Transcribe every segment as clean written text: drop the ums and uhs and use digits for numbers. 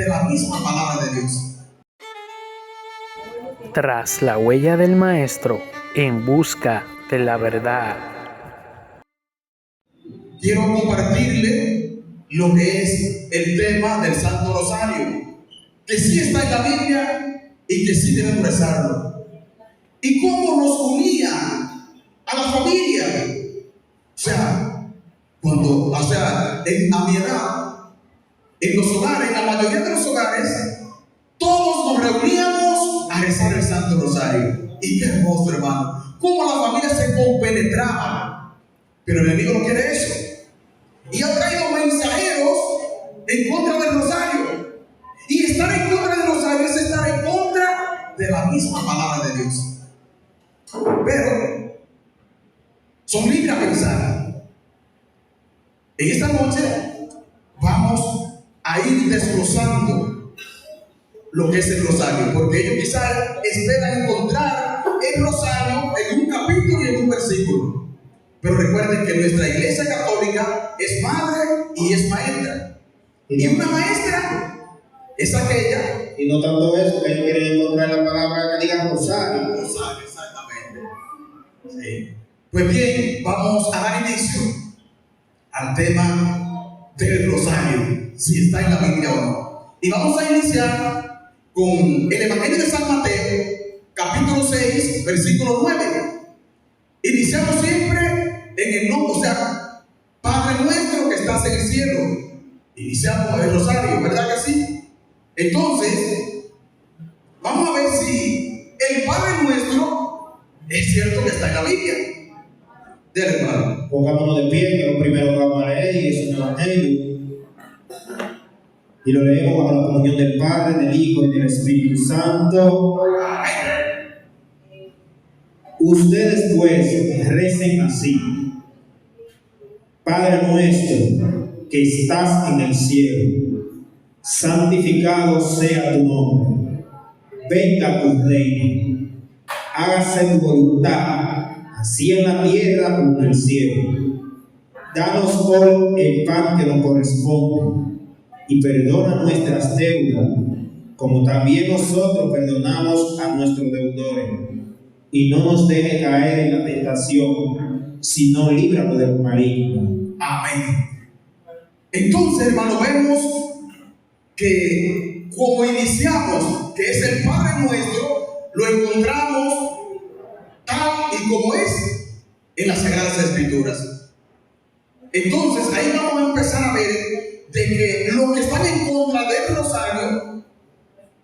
de la misma palabra de Dios. Tras la huella del Maestro, en busca de la verdad. Quiero compartirle lo que es el tema del Santo Rosario, que sí está en la Biblia y que sí debemos rezarlo. Y cómo nos unía a la familia. A mi edad, en los hogares, en la mayoría de los hogares, todos nos reuníamos a rezar el Santo Rosario. Y qué hermoso, hermano, cómo la familia se compenetraba. Pero el enemigo no quiere eso. Y ha traído mensajeros en contra del Rosario. Y estar en contra del Rosario es estar en contra de la misma palabra de Dios. Pero son libres a pensar. En esta noche vamos a ir desglosando lo que es el Rosario, porque ellos quizás esperan encontrar el Rosario en un capítulo y en un versículo. Pero recuerden que nuestra Iglesia Católica es madre y es maestra. Y una maestra es aquella. Y no tanto eso, que ellos quieren encontrar la palabra que diga Rosario. Rosario, exactamente. Sí. Pues bien, vamos a dar inicio al tema del Rosario, si está en la Biblia o no. Y vamos a iniciar con el Evangelio de San Mateo, capítulo 6, versículo 9. Iniciamos siempre en el nombre, Padre nuestro que estás en el cielo. Iniciamos el Rosario, ¿verdad que sí? Entonces, vamos a ver si el Padre nuestro es cierto que está en la Biblia. Dale, hermano. Pongámonos de pie, que lo primero que vamos a leer es un evangelio. Y lo leemos bajo la comunión del Padre, del Hijo y del Espíritu Santo. Ustedes pues recen así: Padre nuestro que estás en el cielo, santificado sea tu nombre. Venga tu reino. Hágase tu voluntad, así en la tierra como en el cielo. Danos hoy el pan que nos corresponde, y perdona nuestras deudas, como también nosotros perdonamos a nuestros deudores. Y no nos dejes caer en la tentación, sino líbranos del maligno. Amén. Entonces, hermano, vemos que como iniciamos, que es el Padre nuestro, lo encontramos tal y como es en las Sagradas Escrituras. Entonces ahí vamos a empezar a ver de que los que están en contra del Rosario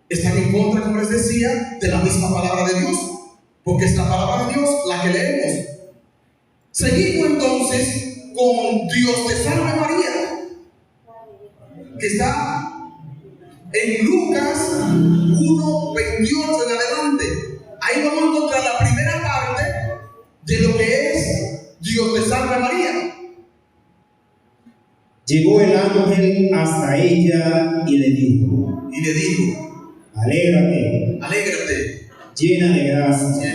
están en contra, como les decía, de la misma palabra de Dios, porque es la palabra de Dios la que leemos. Seguimos entonces con Dios te salve María, que está en Lucas 1:28 en adelante. Ahí vamos a encontrar la primera parte de lo que es Dios te salve María. Llegó el ángel hasta ella y le dijo: alégrate, llena de gracia,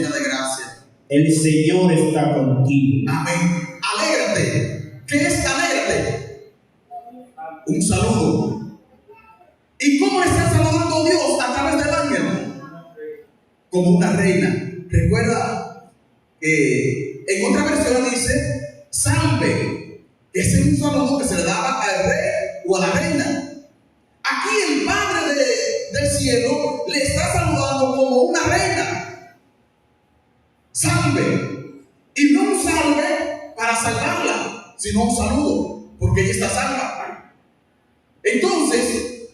el Señor está contigo. Amén. Alégrate. ¿Qué es alégrate? Un saludo. ¿Y cómo está saludando Dios a través del ángel? Como una reina. Recuerda que en otra versión dice salve. Ese es un saludo que se le daba al rey o a la reina. Aquí el Padre del cielo le está saludando como una reina. Salve. Y no un salve para salvarla, sino un saludo, porque ella está salva. Entonces,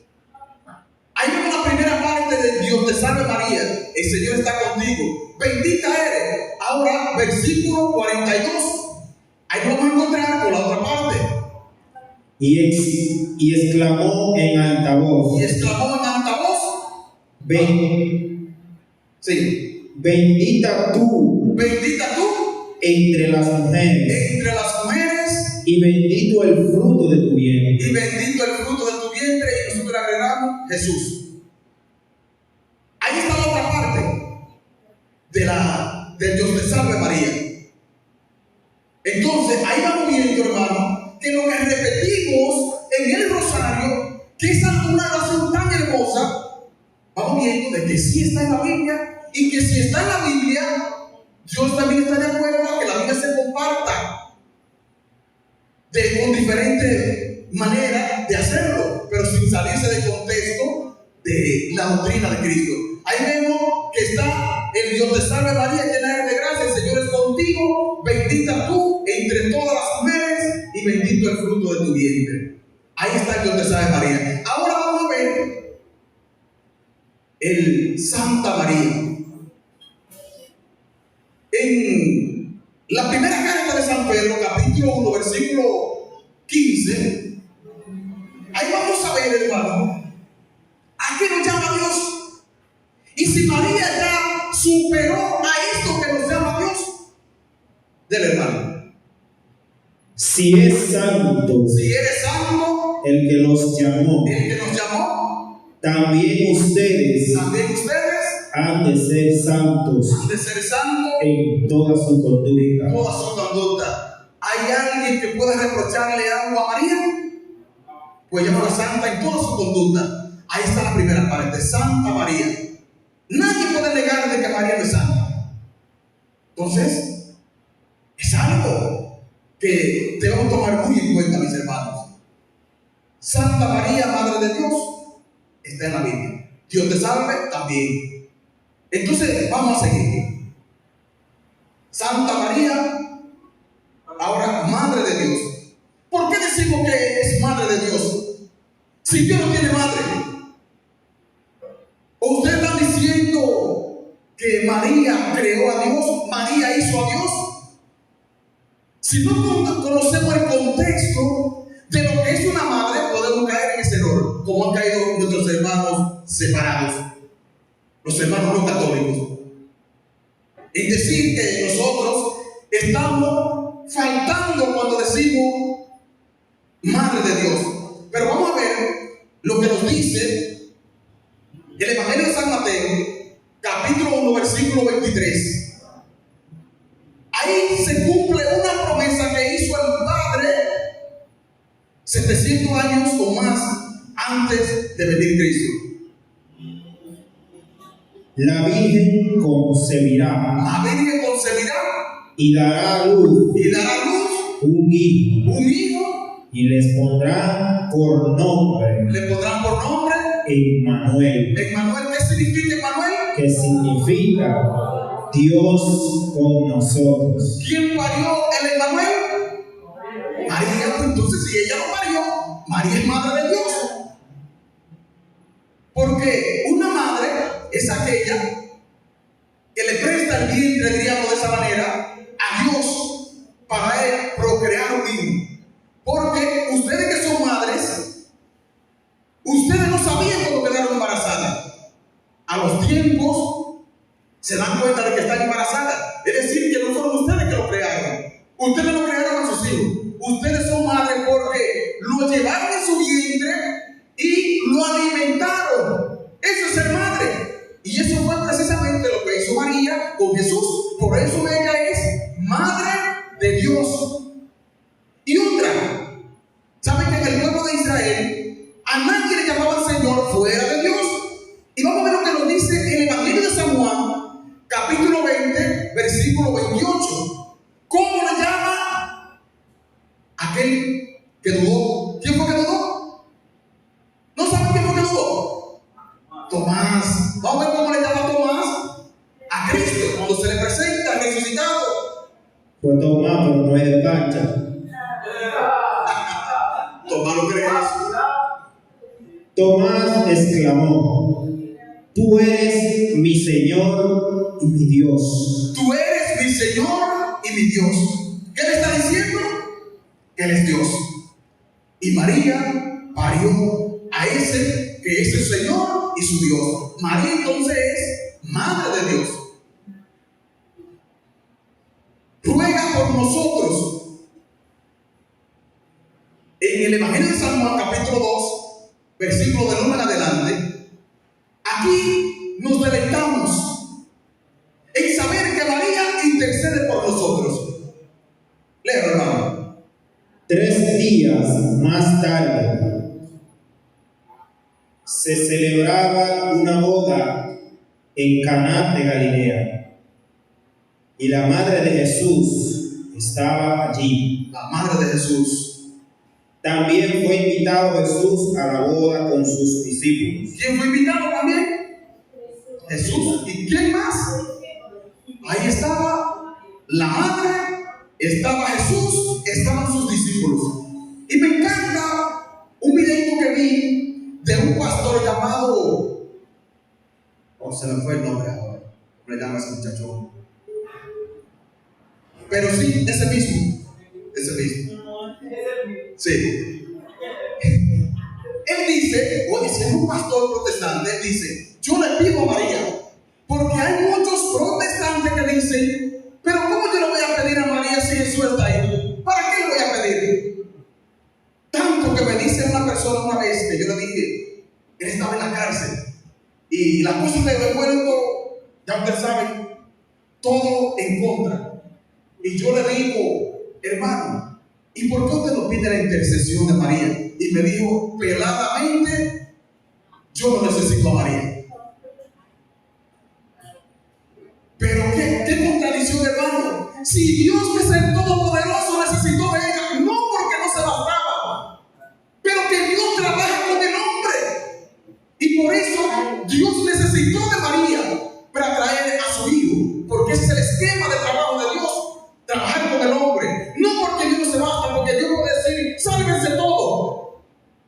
ahí vemos la primera parte de Dios te salve María. El Señor está contigo. Bendita eres. Ahora, versículo 42. Ahí vamos a encontrar con la otra parte. Y exclamó en alta voz. Bendita tú entre las mujeres. Y bendito el fruto de tu vientre. Y nosotros agregamos Jesús. Ahí está la otra parte de Dios te salve María. Entonces, ahí vamos viendo, hermano, que lo que repetimos en el Rosario, que esa una oración tan hermosa, viendo de que sí está en la Biblia y que si está en la Biblia, Dios también está de acuerdo a que la Biblia se comparta con diferentes maneras de hacerlo, pero sin salirse del contexto de la doctrina de Cristo. Ahí vemos que está el Dios te salve María, llena eres de gracia, el Señor es contigo, bendita tú entre todas las mujeres y bendito el fruto de tu vientre. Ahí está el Dios te salve María. Ahora vamos a ver el Santa María. En la primera carta de San Pedro, capítulo 1, versículo 15, ahí vamos a ver, hermano, a qué nos llama Dios. Y si María ya superó a esto que nos llama Dios, del hermano. Si es santo, Si eres santo, el que los llamó, también ustedes han de ser santos en toda su conducta. ¿Hay alguien que pueda reprocharle algo a María? Pues llamarla santa en toda su conducta. Ahí está la primera parte, Santa María. Nadie puede negar de que María no es santa. Entonces, es algo que debemos tomar muy en cuenta, mis hermanos. Santa María, Madre de Dios, está en la Biblia. Dios te salve también. Entonces, vamos a seguir. Santa María, ahora Madre de Dios. ¿Por qué decimos que es Madre de Dios? Si Dios no tiene madre. ¿O usted está diciendo que María creó a Dios? ¿María hizo a Dios? Si no conocemos el contexto de lo que es una madre, podemos caer en ese error, como han caído nuestros hermanos separados, los hermanos no católicos, en decir que nosotros estamos faltando cuando decimos Madre de Dios. Pero vamos a ver lo que nos dice el Evangelio de San Mateo, capítulo 1, versículo 23. Ahí se cumple una promesa que hizo el Padre 700 años o más antes de venir Cristo. La Virgen concebirá y dará a luz un hijo, y les pondrán por nombre Emmanuel. ¿Qué significa Emmanuel? Que significa Dios con nosotros. ¿Quién parió el Emmanuel? María. Pues entonces, si ella lo parió, María es Madre de Dios. Porque una madre es aquella que le presta el vientre, diríamos de esa manera, a Dios para él procrear un hijo. Porque ustedes que son madres, ustedes no sabían cuando quedaron embarazadas. A los tiempos se dan cuenta de que están embarazadas. Es decir, que no fueron ustedes que lo crearon. Ustedes lo crearon a sus hijos. Ustedes son madres porque lo llevaron en su vientre y lo alimentaron. Eso es ser madre. Y eso fue precisamente lo que hizo María con Jesús. Por eso ella es Madre de Dios. Y otra, ¿saben que en el pueblo de Israel a nadie le llamaban Señor fuera de Dios? Y vamos a ver lo que nos dice en el Evangelio de San Juan, capítulo 20, versículo 28. ¿Cómo le llama aquel que dudó? ¿Quién fue que dudó? ¿No saben quién fue que dudó? Tomás. Vamos a ver cómo le llama Tomás a Cristo cuando se le presenta resucitado. Fue Tomás, pero no es de cancha. Tomás lo cree eso. Tomás exclamó: Tú eres mi Señor y mi Dios. Tú eres mi Señor y mi Dios. ¿Qué le está diciendo? Que Él es Dios. Y María parió a ese que es el Señor y su Dios. María entonces es Madre de Dios. Ruega por nosotros. En el Evangelio de San Juan, capítulo 2, versículo del 1 en adelante, aquí nos deleitamos en saber que María intercede por nosotros. Leo, hermano. 3 días más tarde, se celebraba una boda en Caná de Galilea, y la madre de Jesús estaba allí. La madre de Jesús. También fue invitado Jesús a la boda con sus discípulos. ¿Quién fue invitado también? Jesús. ¿Y quién más? Ahí estaba la madre, estaba Jesús, estaban sus discípulos. Y me encanta un videito que vi de un pastor llamado, se me fue el nombre ahora, ¿cómo le llama a ese muchacho? Pero sí, ese mismo. Sí. Él dice, o dice un pastor protestante, él dice, yo le pido a María, porque hay muchos protestantes que dicen, pero ¿cómo yo le voy a pedir a María si Jesús está ahí? ¿Para qué le voy a pedir? Tanto que me dice una persona una vez, que yo le dije, él estaba en la cárcel, y la cosa le he vuelto, ya ustedes saben, todo en contra. Y yo le digo, hermano, ¿y por qué usted no pide la intercesión de María? Y me dijo, peladamente, yo no necesito a María. Pero qué contradicción, hermano. Si Dios, que es el Todopoderoso, necesitó de ella, no porque no se bastaba, pero que Dios trabaja con el hombre. Y por eso Dios necesitó de María para traer a su hijo, porque ese es el esquema de trabajo de Dios. Trabajar con el hombre, no porque Dios no se basta, porque Dios puede decir, sálvense todo,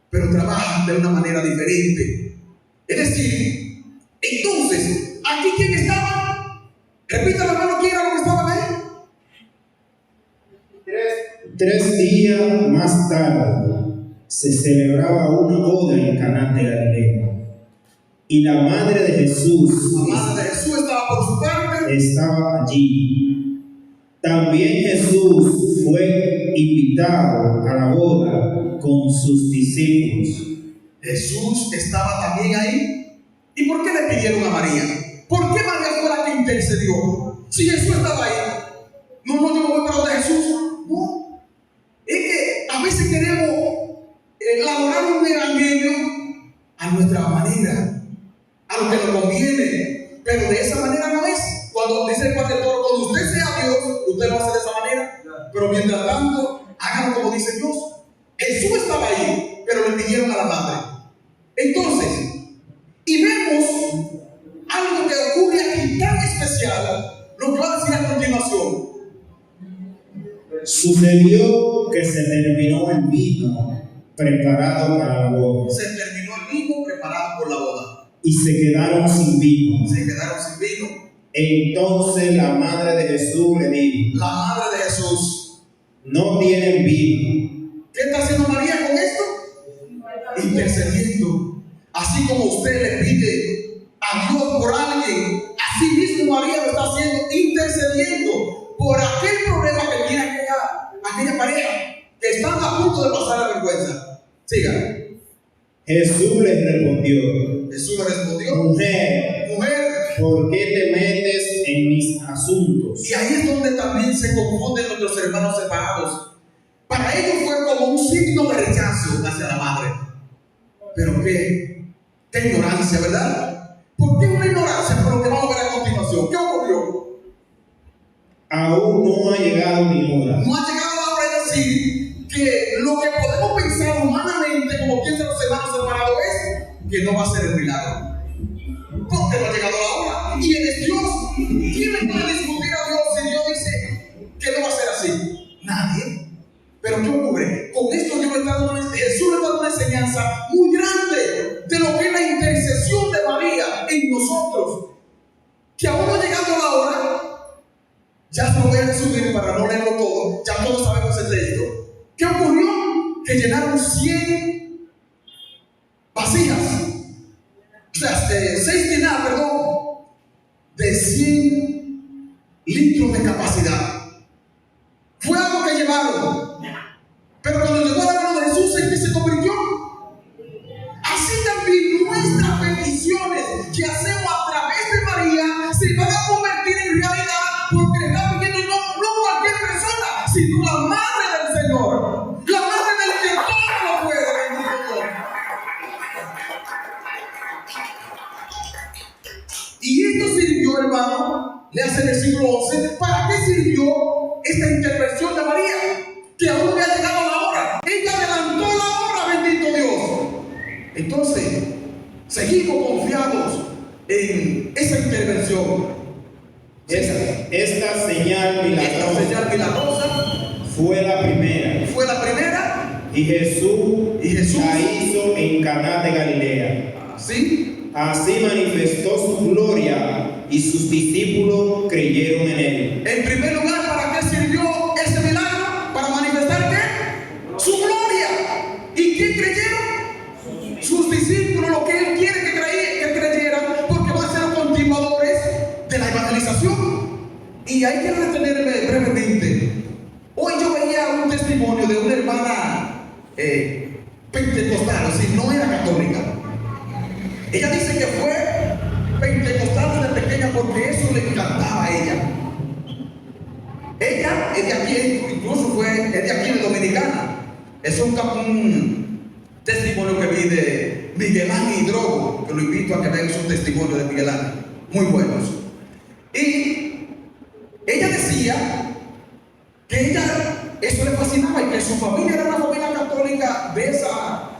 pero trabajan de una manera diferente. Es decir, entonces, ¿aquí quién estaba? Repita, hermano, ¿quién era lo que estaban ahí? 3 días más tarde se celebraba una boda en Caná de Galilea, y la madre de Jesús, estaba por su parte, estaba allí. También Jesús fue invitado a la boda con sus discípulos. Jesús estaba también ahí. ¿Y por qué le pidieron a María? ¿Por qué María fue la que intercedió? Si Jesús estaba ahí. No, yo no voy para donde Jesús. No. Es que a veces queremos elaborar un evangelio a nuestra manera, a lo que nos conviene. Pero de esa manera no es. Cuando dice el Padre Toro, cuando usted sea Dios, usted lo hace de esa manera. Pero mientras tanto, háganlo como dice Dios. Jesús estaba ahí, pero le pidieron a la madre. Entonces, y vemos algo que ocurre aquí tan especial, lo que va a decir a continuación. Sucedió que se terminó el vino preparado para la boda. Se terminó el vino preparado por la boda. Y se quedaron sin vino. Entonces la madre de Jesús le dijo, la madre de Jesús, no tienen vino. ¿Qué está haciendo María con esto? Intercediendo. Así como usted le pide a Dios por alguien, así mismo María lo está haciendo, intercediendo por aquel problema que tiene aquella pareja, que están a punto de pasar la vergüenza. Siga. Jesús le respondió, mujer, ¿por qué te metes en mis asuntos? Y ahí es donde también se confunden nuestros hermanos separados. Para ellos fue como un signo de rechazo hacia la madre. Pero qué ignorancia, ¿verdad? ¿Por qué una ignorancia? Por lo que vamos a ver a continuación. ¿Qué ocurrió? Aún no ha llegado mi hora. No ha llegado la hora de decir que lo que podemos pensar humanamente, como piensan los hermanos separados, es que no va a ser el milagro. Porque no ha llegado la hora. Y él es Dios. ¿Quién puede discutir a Dios si Dios dice que no va a ser así? Nadie. Pero ¿qué ocurre? Con esto Jesús le está dando una enseñanza muy grande de lo que es la intercesión de María en nosotros. Que aún no llegando la hora, ya se lo voy a resumir para no leerlo todo, ya todos sabemos el texto. ¿Qué ocurrió? Que llenaron 100 vasijas, o sea, 6 llenadas, de 100 litros de capacidad. Fue algo que llevaron. Pero cuando llegó a la mano de Jesús, ¿en qué se convirtió? Así también nuestras peticiones que hacemos a través de María se van a convertir en realidad, porque le está pidiendo no cualquier persona, sino la madre del Señor, la madre del que todo lo puede, bendito Dios. dice en el siglo XI, ¿para qué sirvió esta intervención de María? Que aún no había llegado la hora. Ella adelantó la hora, bendito Dios. Entonces, seguimos confiados en esa intervención. Esta señal milagrosa fue la primera. Y Jesús la hizo en Caná de Galilea. Así manifestó su gloria y sus discípulos creyeron en él. En primer lugar, ¿para qué sirvió ese milagro? Para manifestar ¿qué? Su gloria. ¿Y quién creyeron? Sus discípulos, lo que él quiere que creyeran, porque van a ser los continuadores de la evangelización. Y hay que retenerme brevemente. Hoy yo veía un testimonio de una hermana pentecostal, es decir, no era católica. Ella dice que fue pentecostal desde pequeña porque eso le encantaba a ella. Ella es de aquí, incluso es de aquí de Dominicana. Es un testimonio que vi de Miguel Ángel Hidrogo, que lo invito a que vean esos testimonios de Miguel Ángel, muy buenos. Y ella decía que eso le fascinaba y que su familia era una familia católica de esas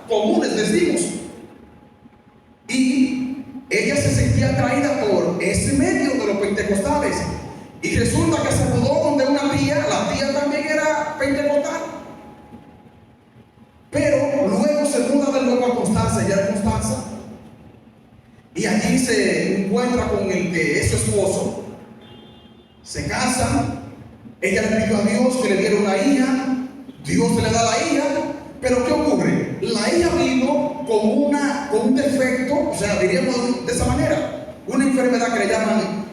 comunes, decimos. Y ella se sentía atraída por ese medio de los pentecostales. Y resulta que se mudó donde una tía, la tía también era pentecostal. Pero luego se muda de nuevo a Constanza, ella era Constanza. Y allí se encuentra con el que es su esposo. Se casan. Ella le pidió a Dios que le diera una hija. Dios le da la hija. Pero ¿qué ocurre? La hija vino con un defecto, o sea, diríamos de esa manera, una enfermedad que le llaman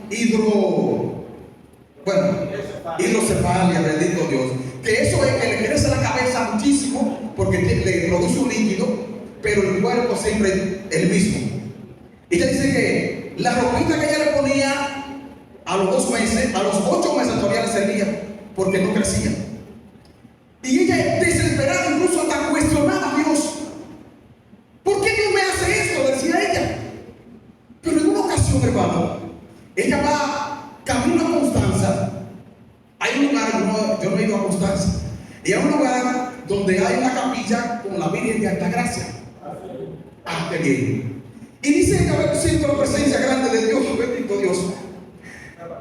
hidrocefalia, bendito Dios. Que eso es que le crece la cabeza muchísimo porque le produce un líquido, pero el cuerpo siempre es el mismo. Ella dice que la ropita que ella le ponía a los 2 meses, a los 8 meses todavía le servía porque no crecía. Y ella desesperada, incluso hasta cuestionaba a Dios. ¿Por qué Dios me hace esto? Decía ella. Pero en una ocasión, hermano, ella va camino a Constanza. Hay un lugar, yo no he ido a Constanza, y hay un lugar donde hay una capilla con la Virgen de Altagracia. Qué bien. Y dice ella, siento la presencia grande de Dios, bendito Dios.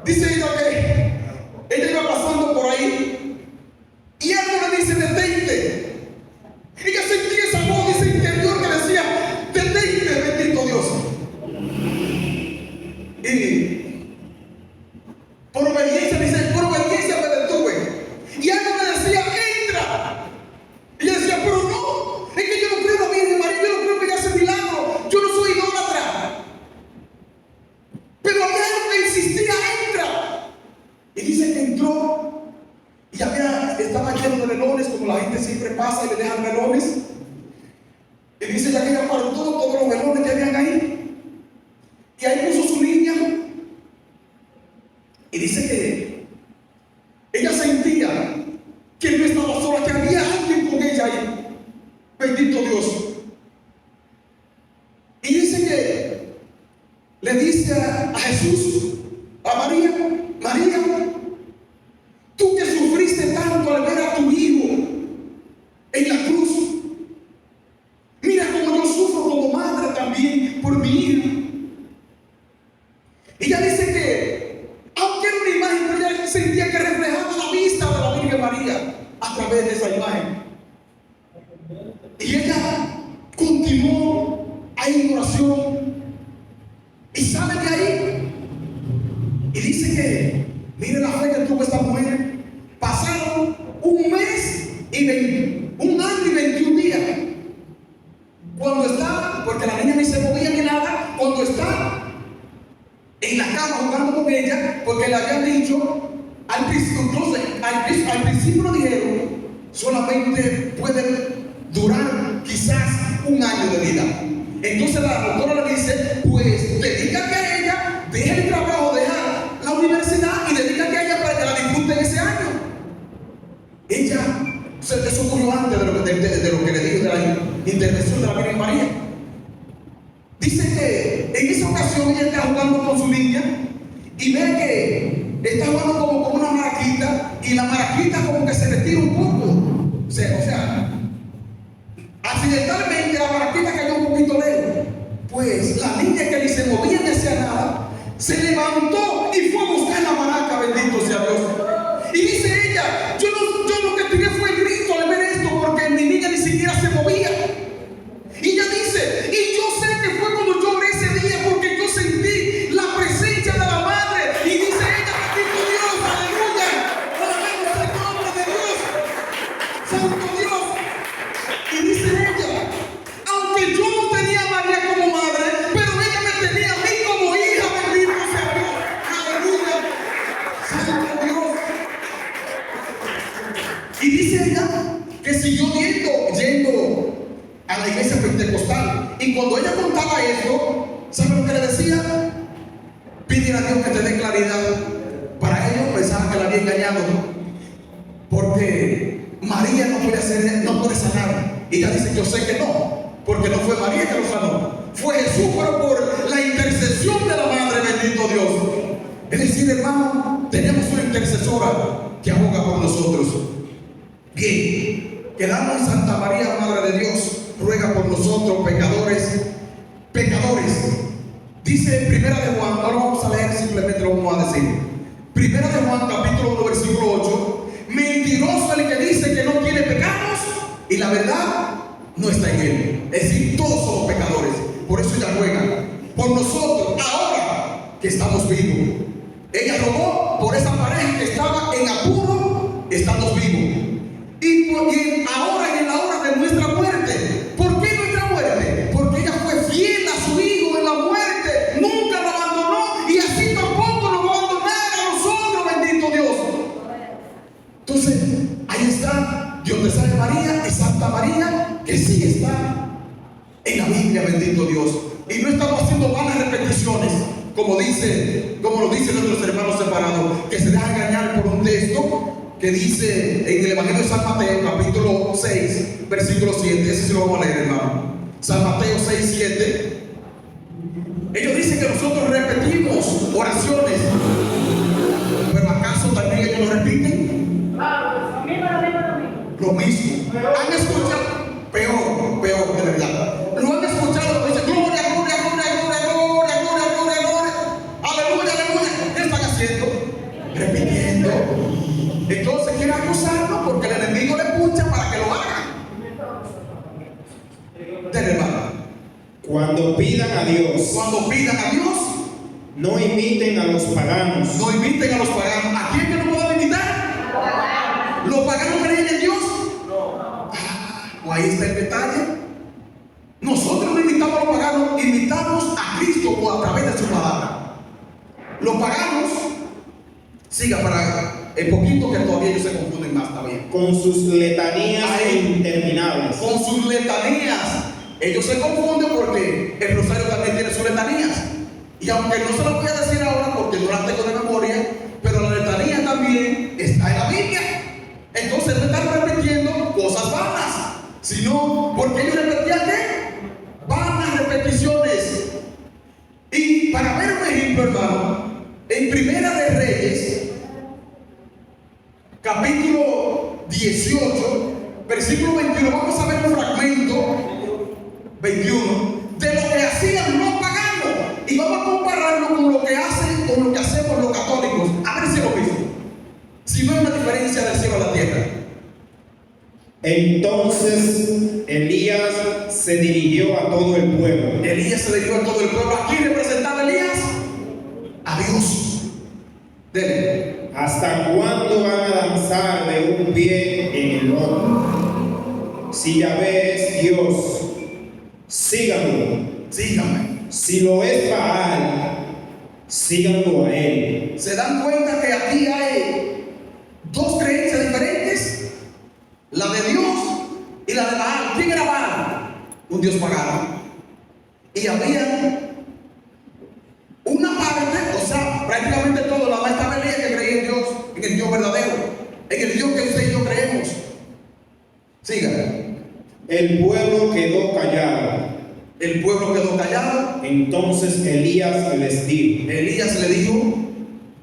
Dice ella que ella iba pasando por ahí y algo le dice: detente. Ella sentía esa voz, ese interior que decía: detente, bendito Dios. Y por obediencia me detuve. Y algo me decía: entra. Y ella decía: pero no, es que yo no creo en la Virgen María, yo no creo que ella hace milagro, yo no soy idólatra. Pero había algo que insistía: entra. Y dice que entró. Y estaba lleno de velones, como la gente siempre pasa y le dejan velones. Y dice ya que ella apartó todos los velones que habían ahí. Y ahí puso su niña. Y dice que ella sentía que no estaba sola, que había alguien con ella ahí. Bendito Dios. Y dice que le dice a Jesús, a María: María, tú que sufriste tanto al ver a tu hijo en la cruz, mira cómo yo sufro como madre también por mi hija. Ella dice que, aunque era una imagen, pero ella sentía que reflejaba la vista de la Virgen María a través de esa imagen. Y ella continuó ahí en oración y sale de ahí y dice que, mire la fe que tuvo esta mujer. Pasaron un año y 21 días. Cuando está, porque la niña ni se movía ni nada, cuando está en la cama jugando con ella, porque le habían dicho al principio, entonces, al principio nos dijeron: solamente puede durar quizás un año de vida. Entonces la doctora le dice: pues dedícate a ella, deja el trabajo, deja la universidad y dedícate a ella para que la disfrute en ese año. Ella, eso ocurrió antes de lo que le dijo de la intervención de la Virgen María. Dice que en esa ocasión ella está jugando con su niña y ve que está jugando como con una maraquita y la maraquita como que se retira un poco. O sea, accidentalmente la maraquita cayó un poquito lejos. Pues la niña que ni se movía ni hacía nada, se levantó y fue a buscar la maraca, bendito sea Dios. Y dice ella, yo lo que tiré fue el grito al ver esto, porque mi niña ni siquiera se movía. Y ella dice, y yo sé que fue cuando yo oré ese día, porque yo sentí la presencia de la madre. Y dice ella, bendito Dios, aleluya, alabemos el nombre de Dios, santo Dios. Y dice ella, aunque yo no tenía a María como madre, pero ella me tenía a mí como hija, bendito sea Dios, aleluya, santo Dios. Y dice ella que siguió yendo a la iglesia pentecostal. Y cuando ella contaba esto, ¿sabe lo que le decía? Pide a Dios que te dé claridad. Para ellos pensaban que la había engañado, porque María no puede sanar. Y ella dice, yo sé que no, porque no fue María que lo sanó, fue Jesús, pero por la intercesión de la madre, bendito Dios. Es decir, hermano, tenemos una intercesora que aboga por nosotros. Bien, quedamos en Santa María, Madre de Dios, ruega por nosotros pecadores. Dice Primera de Juan, no lo vamos a leer, simplemente lo vamos a decir. Primera de Juan, capítulo 1, versículo 8. Mentiroso el que dice que no tiene pecados y la verdad no está en él. Es decir, todos somos pecadores. Por eso ella ruega por nosotros ahora que estamos vivos. Ella rogó por esa pareja que estaba en apuro, estamos vivos. Y ahora y en la hora de nuestra muerte. ¿Por qué nuestra muerte? Porque ella fue fiel a su hijo en la muerte, nunca lo abandonó, y así tampoco nos va a abandonar a nosotros, bendito Dios. Entonces, ahí está Dios de Santa María y Santa María, que sí está en la Biblia, bendito Dios. Y no estamos haciendo malas repeticiones, como lo dicen nuestros hermanos separados, que se dejan engañar por un texto que dice en el Evangelio de San Mateo, capítulo 6, versículo 7. Ese sí lo vamos a leer, hermano. San Mateo 6, 7. Ellos dicen que nosotros repetimos oraciones, pero ¿acaso también ellos lo repiten? Lo mismo. ¿Han escuchado? Peor, de verdad. Lo han escuchado, dicen gloria, gloria, gloria, gloria, gloria, gloria, gloria, gloria, aleluya, aleluya. ¿Qué están haciendo? Repitiendo. Entonces quieren acusarlo porque el enemigo le pucha para que lo haga. Hermano, Cuando pidan a Dios, no imiten a los paganos. ¿A quién que no pueden imitar? ¿Los paganos creen en Dios? No. Ahí está el detalle. Nosotros no imitamos a los paganos, imitamos a Cristo a través de su palabra. Los paganos, siga para el poquito que todavía ellos se confunden más, está bien. Con sus letanías interminables. Con sus letanías. Ellos se confunden porque el rosario también tiene sus letanías. Y aunque no se lo voy a decir ahora porque no la tengo de memoria, pero la letanía también está en la Biblia. Entonces no están repitiendo cosas vanas, sino porque ellos repetían ¿qué? Vanas repeticiones. Y para ver un ejemplo, hermano, en Primera de Reyes, capítulo 18, versículo 21, vamos a ver un fragmento 21 de lo que hacían los paganos y vamos a compararlo con lo que hacemos los católicos. A ver si es lo mismo, si no hay una diferencia del cielo a la tierra. Entonces Elías se dirigió a todo el pueblo. ¿A quién representaba Elías? A Dios. Dele. ¿Hasta cuándo van a danzar de un pie en el otro? Si Yahvé es Dios, síganlo. Si lo es Baal, síganlo a él. ¿Se dan cuenta que aquí hay dos creencias diferentes? La de Dios y la de Baal. ¿Quién era Baal? Un dios pagano. Y había una parte, o sea, prácticamente todo, la más estaba Elías que creía en Dios, en el Dios verdadero, en el Dios que usted y yo creemos. Siga. El pueblo quedó callado. Entonces Entonces Elías les dijo: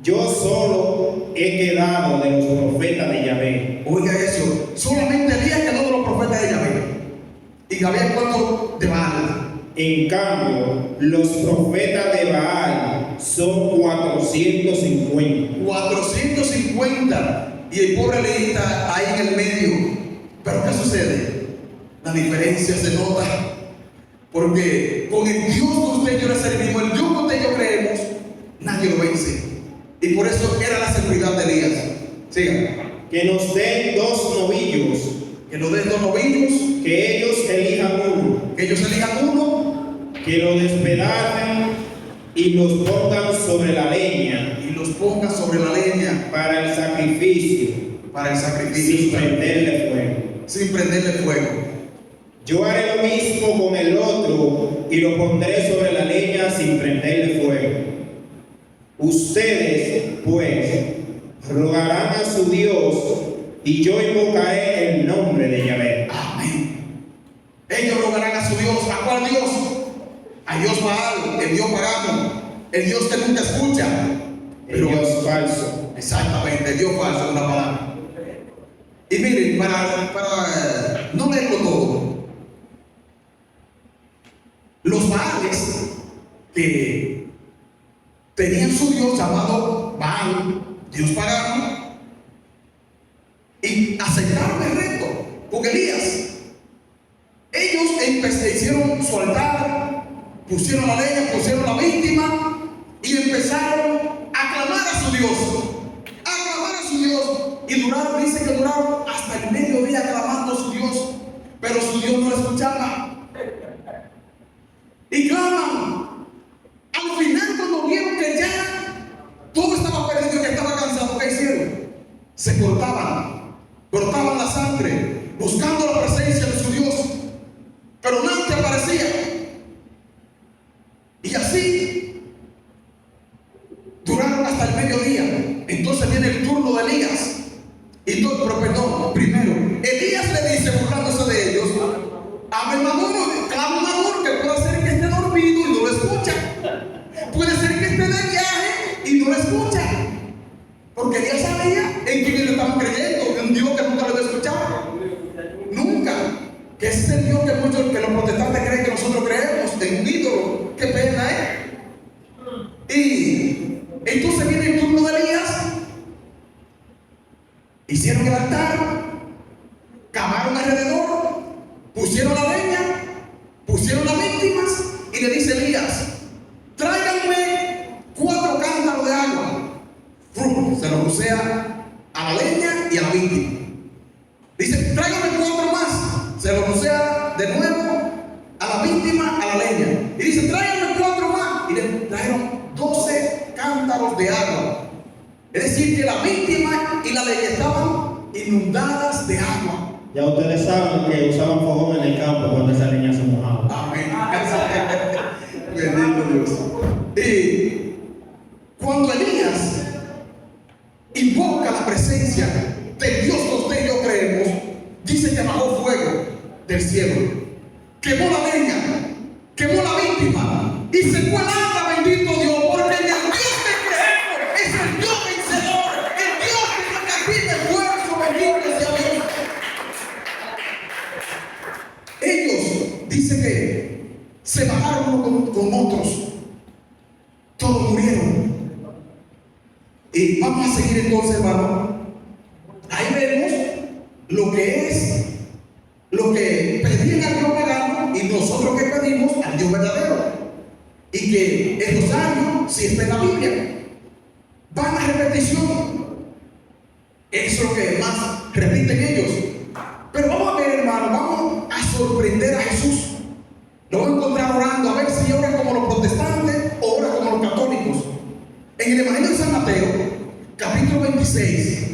Yo solo he quedado de los profetas de Yahvé. Oiga eso, solamente Elías quedó de los profetas de Yahvé. ¿Y había cuánto de Baal? En cambio, los profetas de Baal son 450. 450. Y el pobre Elías está ahí en el medio. Pero ¿qué sucede? La diferencia se nota. Porque con el Dios que usted y yo le servimos, el Dios que usted y yo creemos, nadie lo vence. Y por eso era la seguridad de Elías. Sigan. Que nos den 2 novillos. Que nos den 2 novillos. Que ellos elijan uno. Que ellos elijan uno. Que lo despedacen y los pongan sobre la leña. Y los pongan sobre la leña. Para el sacrificio. Para el sacrificio. Sin prenderle fuego. Sin prenderle fuego. Yo haré lo mismo con el otro y lo pondré sobre la leña sin prenderle fuego. Ustedes, pues, rogarán a su Dios y yo invocaré el nombre de Yahvé. Amén. Ellos rogarán a su Dios. ¿A cuál Dios? A Dios Baal, el Dios pagano, el Dios que nunca escucha. El Dios falso. Exactamente, el Dios falso es una palabra. Y miren, para no leerlo todo, los Baales que tenían su Dios llamado Baal, Dios pagano, y aceptaron el reto, porque Elías, ellos hicieron su altar, pusieron la leña, pusieron la víctima y empezaron a clamar a su Dios, y duraron, dice que duraron hasta el mediodía clamando a su Dios, pero su Dios no lo escuchaba. Y claman. Al final, cuando vieron que ya todo estaba perdido y que estaba cansado, ¿qué hicieron? Se cortaban la sangre, buscando la presencia de su Dios, pero nadie aparecía. Y así duraron hasta el mediodía. Entonces viene el turno de Elías. Primero, Elías le dice, burlándose de ellos, a mi maduro, clama un maduro que puede ser que esté dormido y no lo escucha. Puede ser que esté de viaje y no lo escucha. Porque Elías sabía en quién le estaban creyendo, en un Dios que nunca lo había escuchado. Nunca. Que ese es el Dios que muchos, que los protestantes creen que nosotros creemos, en un ídolo. Qué pena, Y entonces viene el turno de Elías. Hicieron el altar, cavaron alrededor, pusieron la leña, pusieron las víctimas y le dice Elías, tráiganme 4 cántaros de agua. Se lo rocea a la leña y a la víctima. Dice, tráiganme 4 más. Se lo rocea de nuevo a la víctima, a la leña. Y dice, tráiganme 4 más. Y le trajeron 12 cántaros de agua. Es decir, que la víctima y la leña estaban inundadas de agua. Ya ustedes saben que usaban fogón en el campo cuando esa leña se mojaba. Amén. Bendito Dios. Y cuando Elías invoca la presencia del Dios que usted y yo creemos, dice que bajó fuego del cielo, quemó la leña, quemó la víctima y se fue el agua, bendito Dios, porque el Dios que creemos es el Dios vencedor, el Dios que nos castiga el esfuerzo, bendito sea Dios. Ellos, dice que se mataron unos con otros, todos murieron. Y vamos a seguir entonces, hermano. Ahí vemos lo que pedían al Dios pagano y nosotros que pedimos al Dios verdadero. Y que el rosario, si está en la Biblia, van a repetición. Eso es lo que más repiten ellos. Pero vamos a ver, hermano, vamos a sorprender a Jesús. Lo vamos a encontrar orando, a ver si ora como los protestantes o ora como los católicos. En el Evangelio de San Mateo, capítulo 26,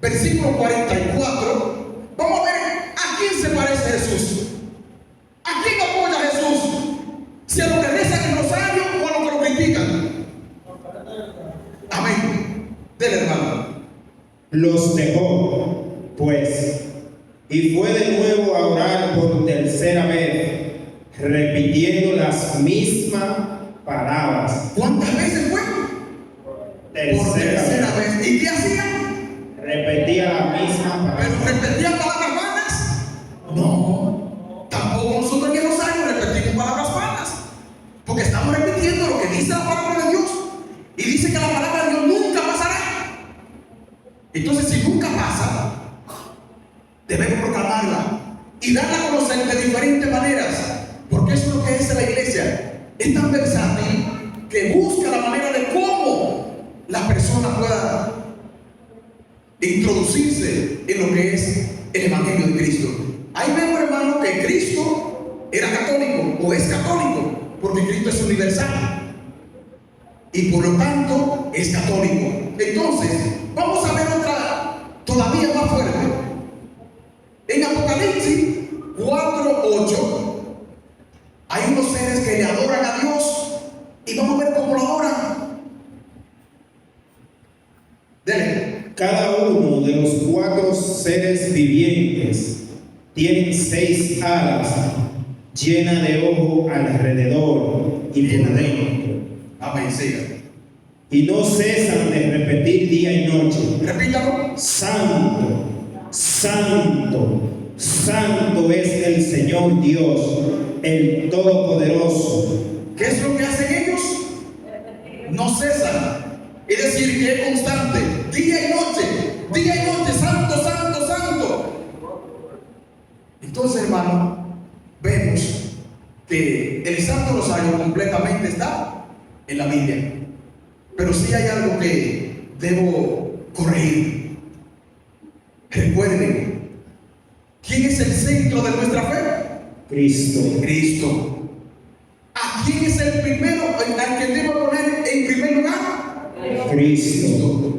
versículo 44, vamos a ver a quién se parece Jesús. ¿A quién apoya Jesús? ¿Si a los que rezan el rosario o a los que lo critican? Amén. Del hermano. Los dejó, pues, y fue de nuevo a orar por tercera vez, repitiendo las mismas palabras. ¿Cuántas veces fue? tercera vez. vez. ¿Y qué hacía? Repetía la misma ¿Pero palabra. repetía palabras vanas? No. Tampoco nosotros en el rosario repetimos palabras vanas. Porque estamos repitiendo lo que dice la palabra de Dios. Y dice que la palabra de Dios nunca pasará. Entonces, si nunca pasa, debemos proclamarla y darla a conocer de diferentes maneras. Porque eso es lo que es la iglesia. Es tan versátil que busca la manera de cómo la persona pueda introducirse en lo que es el Evangelio de Cristo. Ahí vemos, hermano, que Cristo era católico o es católico, porque Cristo es universal y por lo tanto es católico. Entonces, vamos a ver otra todavía más fuerte. En Apocalipsis 4:8 hay unos seres que le adoran a Dios y vamos a ver cómo lo adoran. Dele. Cada uno de los 4 seres vivientes tienen 6 alas llenas de ojos alrededor y por dentro. Amén, siga. Y no cesan de repetir día y noche: Repítalo. Santo, Santo, Santo es el Señor Dios, el Todopoderoso. ¿Qué es lo que hacen ellos? No cesan. Es decir, que es constante. Día y noche, santo, santo, santo. Entonces, hermano, vemos que el Santo Rosario completamente está en la Biblia. Pero sí hay algo que debo corregir. Recuerden, ¿quién es el centro de nuestra fe? Cristo. Cristo. ¿A quién es el primero al que debo poner en primer lugar? Cristo.